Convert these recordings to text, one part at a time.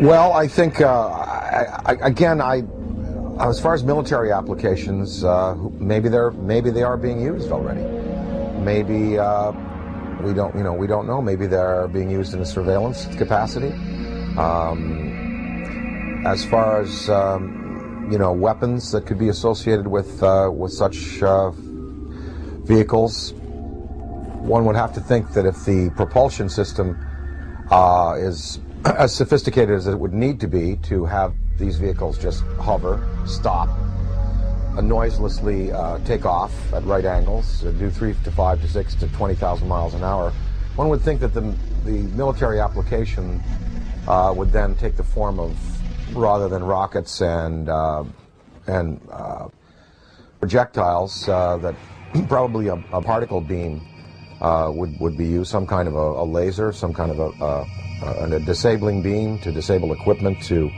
Well, I think, as far as military applications, maybe they are being used already. Maybe we don't know. Maybe they're being used in a surveillance capacity. As far as weapons that could be associated with such vehicles, one would have to think that if the propulsion system is as sophisticated as it would need to be to have these vehicles just hover, stop, noiselessly take off at right angles, do 3 to 5 to 6 to 20,000 miles an hour, one would think that the military application would then take the form of, rather than rockets and projectiles, that probably a particle beam would be used, some kind of a laser, some kind of a disabling beam to disable equipment, to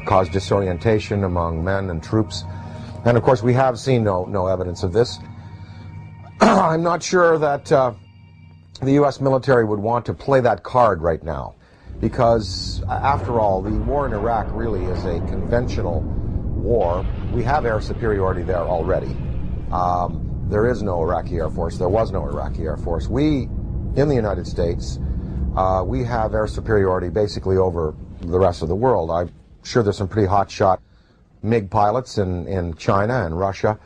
cause disorientation among men and troops. And of course we have seen no evidence of this. I'm not sure that the U.S. military would want to play that card right now, because after all, the war in Iraq really is a conventional war. We have air superiority there already. There is no Iraqi Air Force. There was no Iraqi Air Force. We, in the United States, we have air superiority basically over the rest of the world. I'm sure there's some pretty hotshot MiG pilots in China and Russia.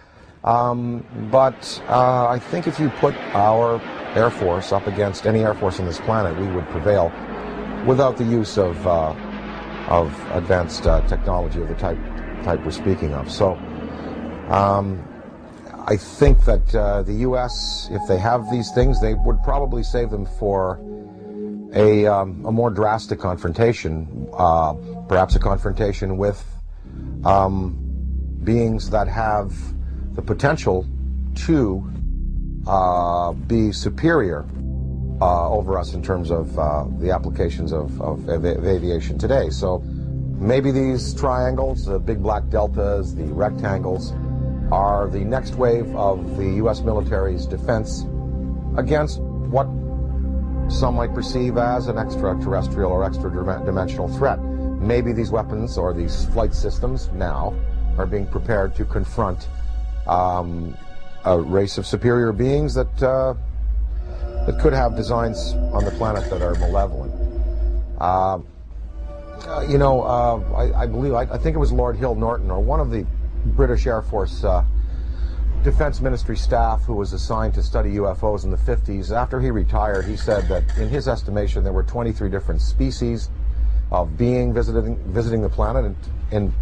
But I think if you put our Air Force up against any Air Force on this planet, we would prevail without the use of advanced technology of the type we're speaking of. So I think that the U.S., if they have these things, they would probably save them for a more drastic confrontation, perhaps a confrontation with beings that have the potential to be superior over us in terms of the applications of aviation today. So maybe these triangles, the big black deltas, the rectangles, are the next wave of the U.S. military's defense against what some might perceive as an extraterrestrial or extra-dimensional threat. Maybe these weapons or these flight systems now are being prepared to confront a race of superior beings that could have designs on the planet that are malevolent. I think it was Lord Hill Norton, or one of the British Air Force Defense Ministry staff who was assigned to study UFOs in the 50s. After he retired, he said that in his estimation there were 23 different species of being visiting the planet in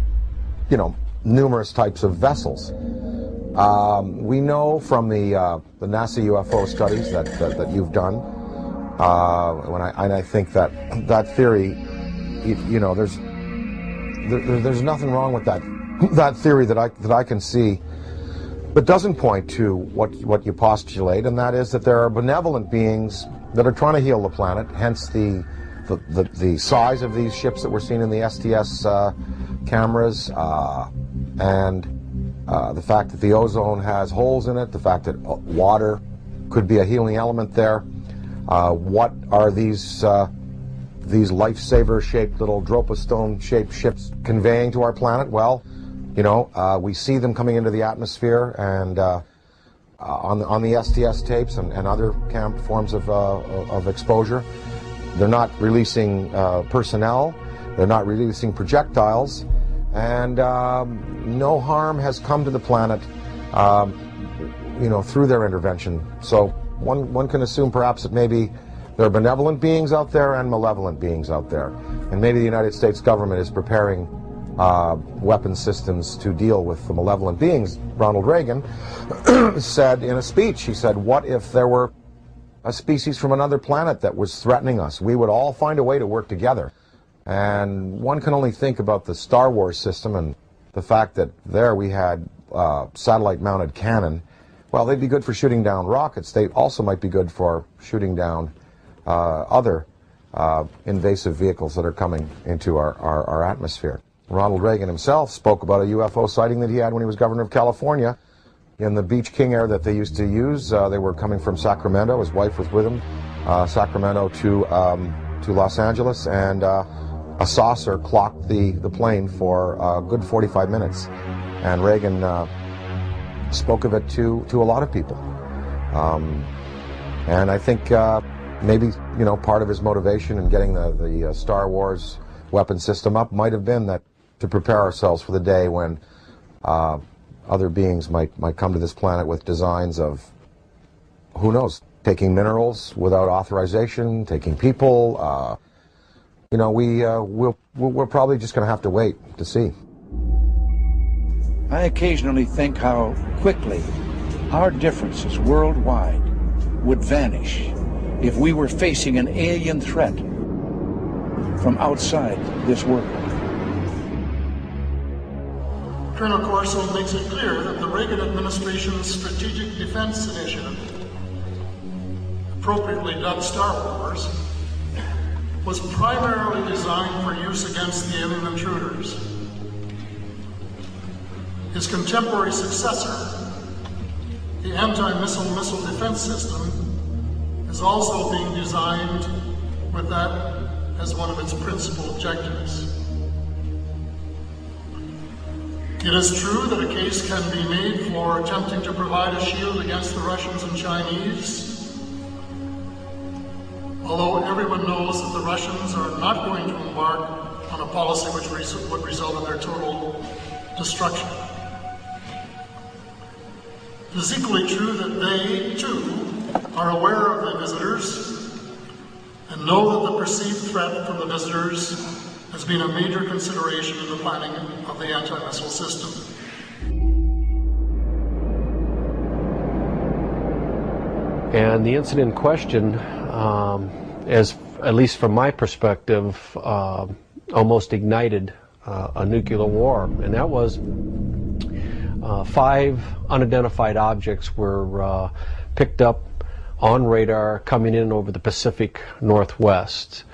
numerous types of vessels. We know from the NASA UFO studies that you've done, and I think that theory, there's nothing wrong with that theory that I can see, but doesn't point to what you postulate, and that is that there are benevolent beings that are trying to heal the planet. Hence the size of these ships that we're seeing in the STS cameras, and the fact that the ozone has holes in it, the fact that water could be a healing element there. What are these lifesaver-shaped little Dropostone-shaped ships conveying to our planet? Well, we see them coming into the atmosphere, and on the STS tapes and other forms of exposure, they're not releasing personnel, they're not releasing projectiles, and no harm has come to the planet, through their intervention. So one can assume perhaps that maybe there are benevolent beings out there and malevolent beings out there, and maybe the United States government is preparing weapon systems to deal with the malevolent beings. Ronald Reagan said in a speech, he said, what if there were a species from another planet that was threatening us? We would all find a way to work together. And one can only think about the Star Wars system and the fact that there we had satellite-mounted cannon. Well, they'd be good for shooting down rockets. They also might be good for shooting down other invasive vehicles that are coming into our atmosphere. Ronald Reagan himself spoke about a UFO sighting that he had when he was governor of California in the Beach King Air that they used to use. They were coming from Sacramento. His wife was with him, Sacramento to Los Angeles, and a saucer clocked the plane for a good 45 minutes. And Reagan spoke of it to a lot of people. And I think maybe, part of his motivation in getting the Star Wars weapon system up might have been that to prepare ourselves for the day when other beings might come to this planet with designs of, who knows, taking minerals without authorization, taking people. We're probably just going to have to wait to see. I occasionally think how quickly our differences worldwide would vanish if we were facing an alien threat from outside this world. Colonel Corso makes it clear that the Reagan administration's Strategic Defense Initiative, appropriately dubbed Star Wars, was primarily designed for use against the alien intruders. His contemporary successor, the anti-missile missile defense system, is also being designed with that as one of its principal objectives. It is true that a case can be made for attempting to provide a shield against the Russians and Chinese, although everyone knows that the Russians are not going to embark on a policy which would result in their total destruction. It is equally true that they, too, are aware of the visitors and know that the perceived threat from the visitors has been a major consideration in the planning of the anti-missile system. And the incident in question, as at least from my perspective, almost ignited a nuclear war, and that was 5 unidentified objects were picked up on radar coming in over the Pacific Northwest,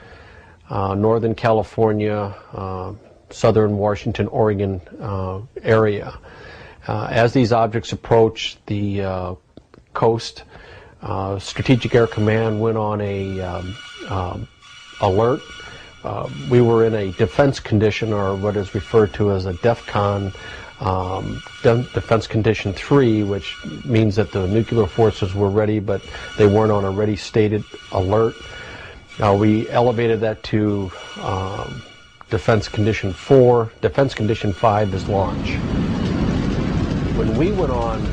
Northern California, Southern Washington, Oregon area. As these objects approached the coast, Strategic Air Command went on a alert. We were in a defense condition, or what is referred to as a DEFCON, Defense Condition 3, which means that the nuclear forces were ready, but they weren't on a ready stated alert. We elevated that to Defense Condition 4. Defense Condition 5 is launch. When we went on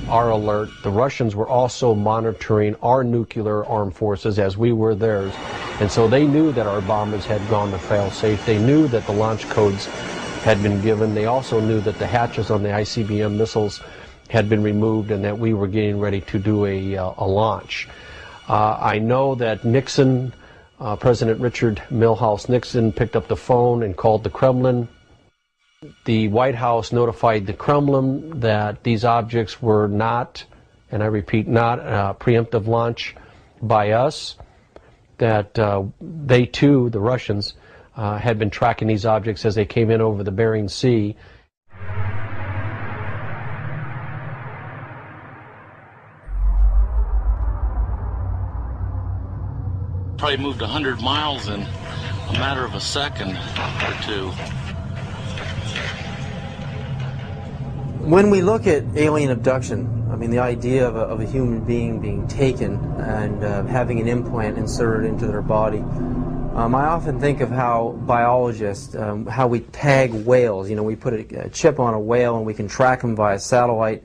our alert, the Russians were also monitoring our nuclear armed forces as we were theirs. And so they knew that our bombers had gone to fail-safe. They knew that the launch codes had been given. They also knew that the hatches on the ICBM missiles had been removed and that we were getting ready to do a launch. I know that Nixon, President Richard Milhouse Nixon, picked up the phone and called the Kremlin. The White House notified the Kremlin that these objects were not, and I repeat, not a preemptive launch by us, that they too, the Russians, had been tracking these objects as they came in over the Bering Sea. Probably moved 100 miles in a matter of a second or two. When we look at alien abduction, I mean, the idea of a human being being taken and having an implant inserted into their body, I often think of how biologists, how we tag whales. You know, we put a chip on a whale and we can track them via satellite,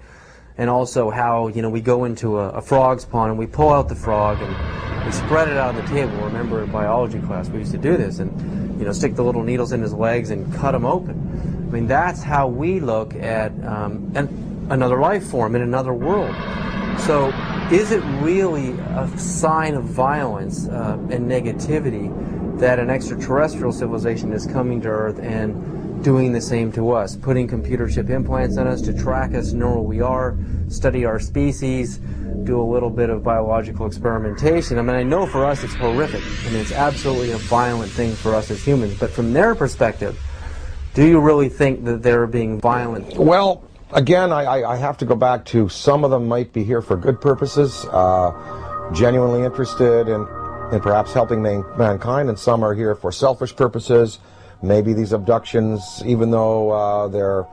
and also how, you know, we go into a frog's pond and we pull out the frog and we spread it out on the table. Remember in biology class we used to do this, and, you know, stick the little needles in his legs and cut him open. I mean, that's how we look at another life form in another world. So is it really a sign of violence and negativity that an extraterrestrial civilization is coming to Earth and doing the same to us, putting computer chip implants on us to track us, know where we are, study our species, do a little bit of biological experimentation? I mean, I know for us it's horrific. I mean, it's absolutely a violent thing for us as humans. But from their perspective, do you really think that they're being violent? Well, again, I have to go back to some of them might be here for good purposes, genuinely interested in in perhaps helping mankind, and some are here for selfish purposes. Maybe these abductions, even though they're